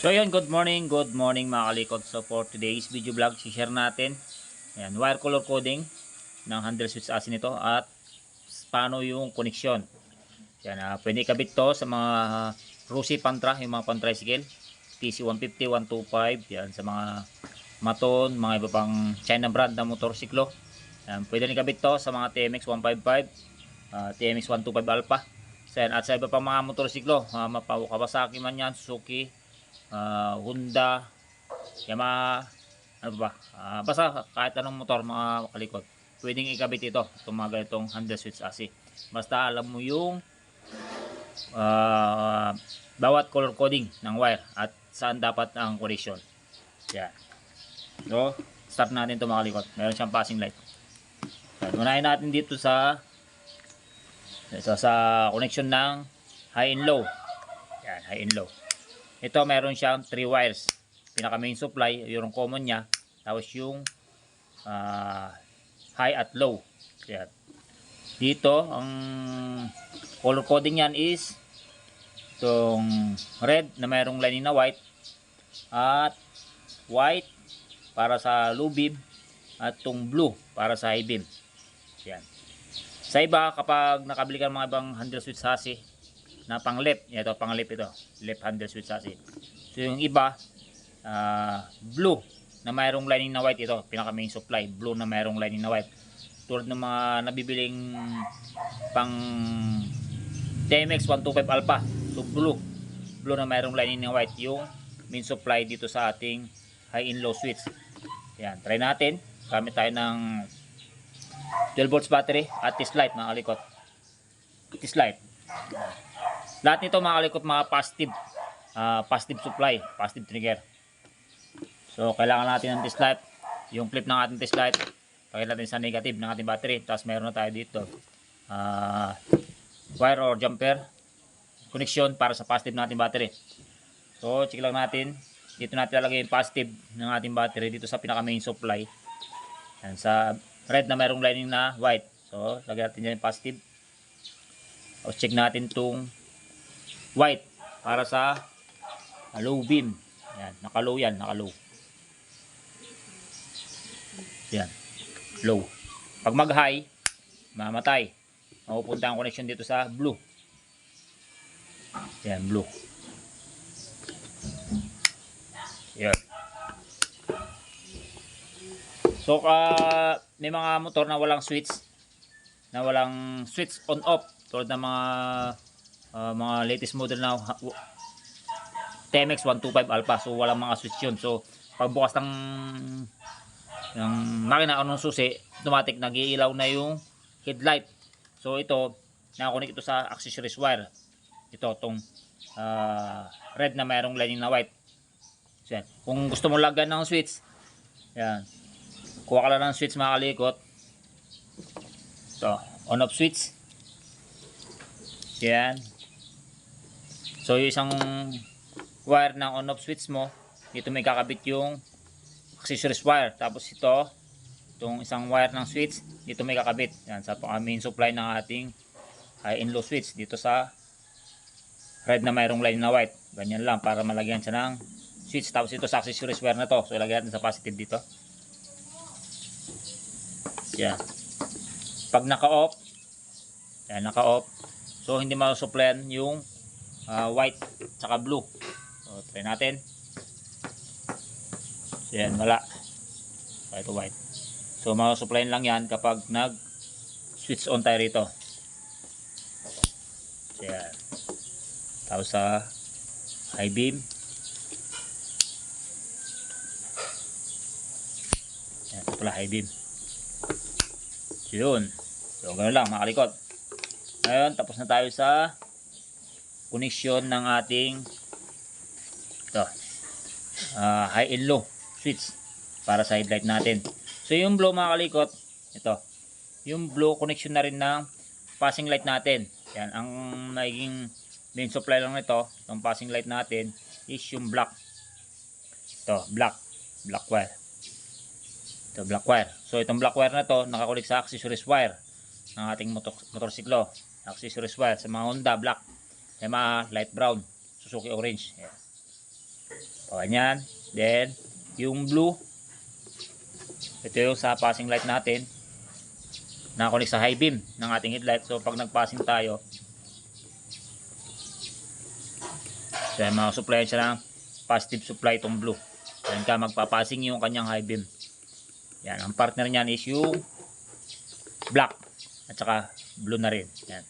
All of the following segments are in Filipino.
So yun, good morning mga kalikot. So for today's video vlog, share natin ayan, wire color coding ng handle switch asin nito at paano yung koneksyon. Yan, pwede ikabit to sa mga Rusi Pantra, yung mga pan-tricycle, TC150, 125, yan, sa mga Maton, mga iba pang China brand na motorsiklo. Yan, pwede rin ikabit to sa mga TMX 155, TMX 125 Alpha. So, yan, at sa iba pang mga motorsiklo, Kawasaki man yan, Suzuki, Honda, Yamaha, ano ba? Basta kahit anong motor mga kalikot, pwedeng ikabit ito, itong mga ganitong handle switch AC. Basta alam mo yung bawat color coding ng wire at saan dapat ang connection. Yan. So, start natin ito mga kalikot. Meron siyang passing light. Yan. Unahin natin dito sa connection ng high and low. Yan, high and low. Ito meron siyang 3 wires. Pinaka main supply, yung common niya. Tapos yung high at low. Yan. Dito, ang color coding yan is itong red na mayroong lining na white. At white para sa low beam. At itong blue para sa high beam. Yan. Sa iba, kapag nakabili ka ng mga ibang handle switch chassis na pang left, ito pang left ito, left handle switch chassis. So yung iba, blue na mayroong lining na white, ito pinaka main supply, blue na mayroong lining na white. Tulad ng mga nabibiling pang TMX 125 Alpha, so blue na mayroong lining na white, yung main supply dito sa ating high and low switch. Yan, try natin. Gamit tayo ng 12 volts battery at test light mga kalikot. Test light. Lahat nito mga kalikot, mga positive supply, positive trigger. So kailangan natin ng test light. Yung clip ng ating test light, pakita natin sa negative ng ating battery. Tapos meron na tayo dito wire or jumper connection para sa positive ng ating battery. So check lang natin. Dito natin lalagay yung positive ng ating battery dito sa pinaka main supply. Yan, sa red na mayroong lining na white. So lagyan natin dyan yung positive. Tapos check natin itong white para sa low beam. Yan, naka-low yan, naka-low. Yan, low. Pag mag-high, mamatay. Mapupunta ang connection dito sa blue. Yan, blue. Yan. So, may mga motor na walang switch on off, tulad ng mga latest model na TMX 125 Alpha. So walang mga switch yun. So pagbukas ng makina o ng susi, automatic nag-iilaw na yung headlight. So ito, nakakonek ito sa accessories wire. Ito, itong red na mayroong lining na white. So yan. Kung gusto mo lagyan ng switch, yan, kuha ka lang ng switch mga kalikot. Ito, on off switch. Yan. So yung isang wire ng on off switch mo, dito may kakabit yung accessories wire. Tapos itong isang wire ng switch, dito may kakabit. Yan, sa main supply ng ating high and low switch dito sa red na mayroong line na white. Ganyan lang para malagyan siya ng switch. Tapos ito sa accessories wire na to, so ilagay natin sa positive dito. Yan. Pag naka-off, yan, naka-off, so hindi masusuplayan yung white tsaka blue. So try natin. So yan, wala. So ito white. So masusuplayan lang yan kapag nag switch on tayo rito. So yan. Tapos sa high beam. Yan, ito pala high beam. So yun. So ganoon lang mga kalikot. Ngayon, tapos na tayo sa connection ng ating high and low switch para sa headlight natin. So yung blue mga kalikot, ito, yung blue connection na rin ng passing light natin. Yan, ang magiging main supply lang nito, itong passing light natin is yung black. Ito, black wire. Ito, black wire. So itong black wire na to nakakulik sa accessories wire ng ating motorsiklo. Accessories wire sa mga Honda black, Yamaha light brown, Suzuki orange. Ayan. O, ganyan. Then, yung blue, ito yung sa passing light natin. Nakakunik sa high beam ng ating headlight. So, pag nagpassing tayo, so, makasupply siya ng positive supply itong blue. Yan ka, magpapassing yung kanyang high beam. Yan, ang partner niyan is yung black at saka blue na rin. Yan.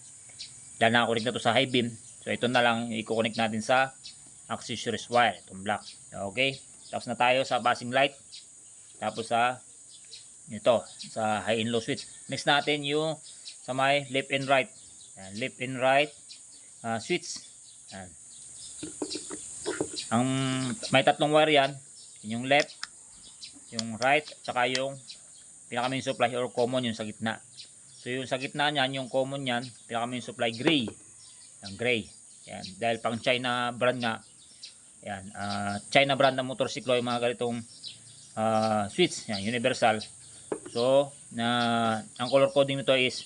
Dahil nakakunik na to sa high beam, so ito na lang i-connect natin sa accessories wire, itong black. Okay, tapos na tayo sa passing light. Tapos sa ito, sa high and low switch. Next natin yung sa may left and right. Yan, left and right switch. Yan. Ang may tatlong wire yan, yung left, yung right, at saka yung pinaka main supply or common yung sa gitna. So yung sa gitna niyan, yung common niyan, pinaka main supply gray. Yung gray. Yan, dahil pang China brand nga. Yan, China brand na motorsiklo yung mga ganitong switch, yan, universal. So, ang color coding nito is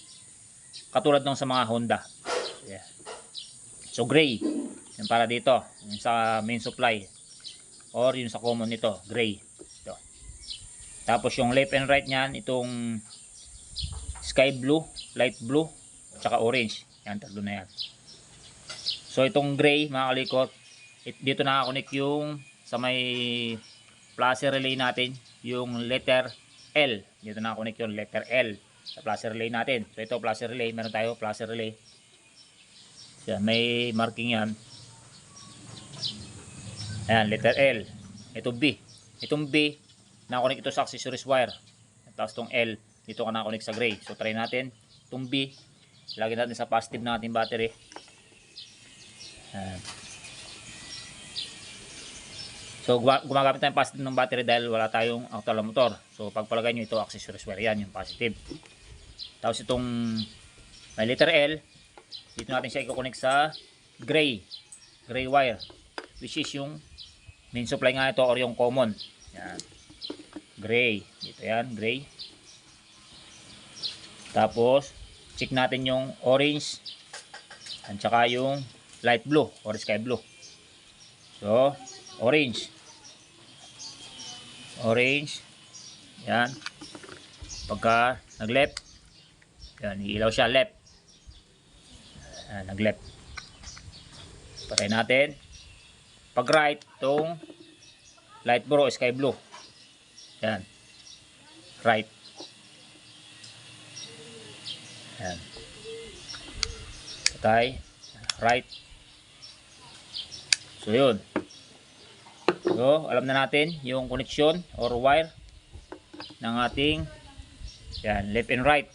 katulad ng sa mga Honda. Yeah. So, gray. Yan para dito. Yung sa main supply. Or yung sa common nito. Gray. Ito. Tapos yung left and right niyan, itong sky blue, light blue, tsaka orange. Yan, tatlo na yan. So, itong gray, mga kalikot, dito nakakunik yung sa may placer relay natin, yung letter L. Dito nakakunik yung letter L sa placer relay natin. So ito placer relay, meron tayo placer relay. Yan, may marking yan. Ayan, letter L. Ito B. Itong B, nakakunik ito sa accessories wire. Tapos itong L, dito ka nakakunik sa gray. So try natin. Itong B, lagyan natin sa positive na ating battery. Ayan. So gumagamit tayong positive ng battery dahil wala tayong actual motor. So pagpalagay nyo ito, accessories wire yan, yung positive. Tapos itong may letter L, dito natin siya i-connect sa gray wire, which is yung main supply nga ito or yung common. Yan. Gray. Dito yan, gray. Tapos check natin yung orange at saka yung light blue or sky blue. So orange, yan, pagka nag left, yan, iilaw siya left. Nag left, patay natin. Pag right, itong light blue, sky blue, yan, right, yan, patay, right. So yun. So, alam na natin yung connection or wire ng ating yan, left and right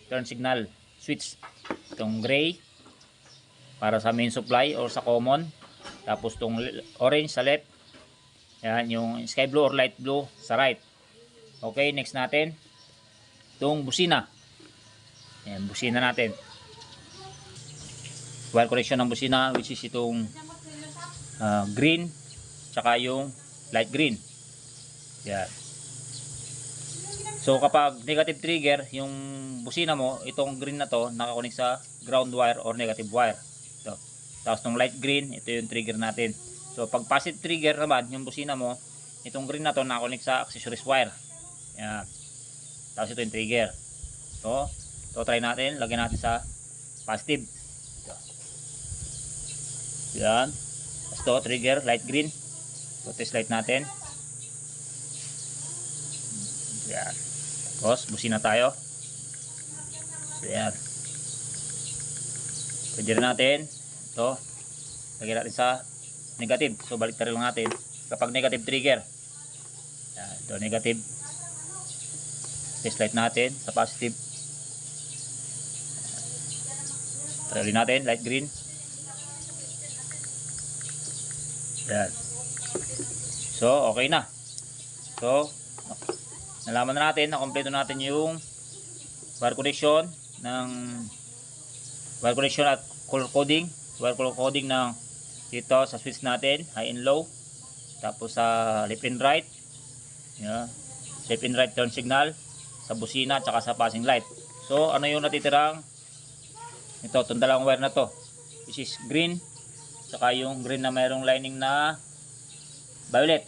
turn signal switch. Itong gray para sa main supply or sa common. Tapos itong orange sa left. Yan, yung sky blue or light blue sa right. Okay, next natin itong busina. Yan, busina natin. Wire connection ng busina, which is itong green tsaka yung light green. Yan. So kapag negative trigger yung busina mo, itong green na to nakakunik sa ground wire or negative wire. Ito. Tapos itong light green, ito yung trigger natin. So pag positive trigger naman yung busina mo, itong green na to nakakunik sa accessories wire. Yan. Tapos ito yung trigger. So try natin, lagyan natin sa positive. Ito. Yan. Tapos ito, trigger, light green. So test light natin. Yan. Tapos busina tayo. So yan. Pwede rin natin ito, lagyan natin sa negative. So balik lang natin kapag negative trigger. Yan. Ito negative. Test light natin sa positive. Try rin natin light green. Yan. So, okay na. So, nalaman na natin, nakompleto natin yung wire connection at color coding. Wire color coding ng dito sa switch natin, high and low. Tapos sa left and right. Yeah. Left and right turn signal sa busina at sa passing light. So, ano yung natitirang ito, itong dalawang wire na to, which is green, saka yung green na mayroong lining na violet.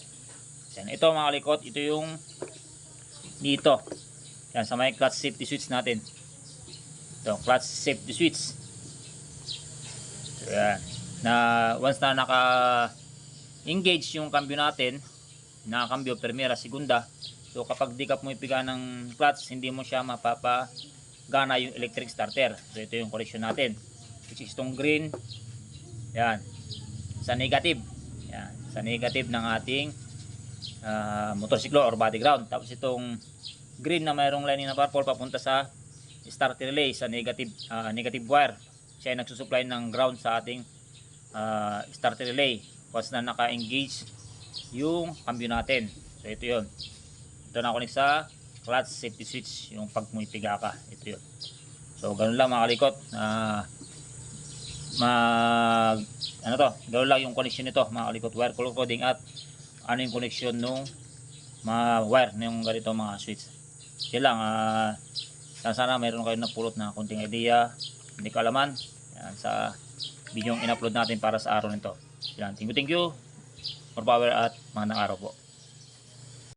Yan, ito mga kalikot, ito yung dito. Yan, sa may clutch safety switch natin. Ito, clutch safety switch. So, yan. Na once na naka-engage yung cambio natin, nakakambyo primera, segunda. So kapag di ka pumipiga ng clutch, hindi mo siya mapapagana yung electric starter. So ito yung correction natin. Which is itong green. Yan. Sa negative. Yan. Sa negative ng ating motorsiklo or body ground. Tapos itong green na mayroong lining na purple papunta sa starter relay sa negative wire. Siya ay nagsusupply ng ground sa ating starter relay. Once na naka-engage yung cambio natin. So ito yun. Ito na connect sa clutch safety switch, yung pag pumipiga ka. Ito yun. So ganun lang mga kalikot. Ganun lang yung connection nito mga kalikot. Wire color coding at ano yung connection nung mga wire ng ganito mga switch. Yan lang. Sana mayroon kayo napulot na konting idea, hindi kaalaman yan, sa video yung in-upload natin para sa araw nito. Yan. Thank you. More power at magandang araw po.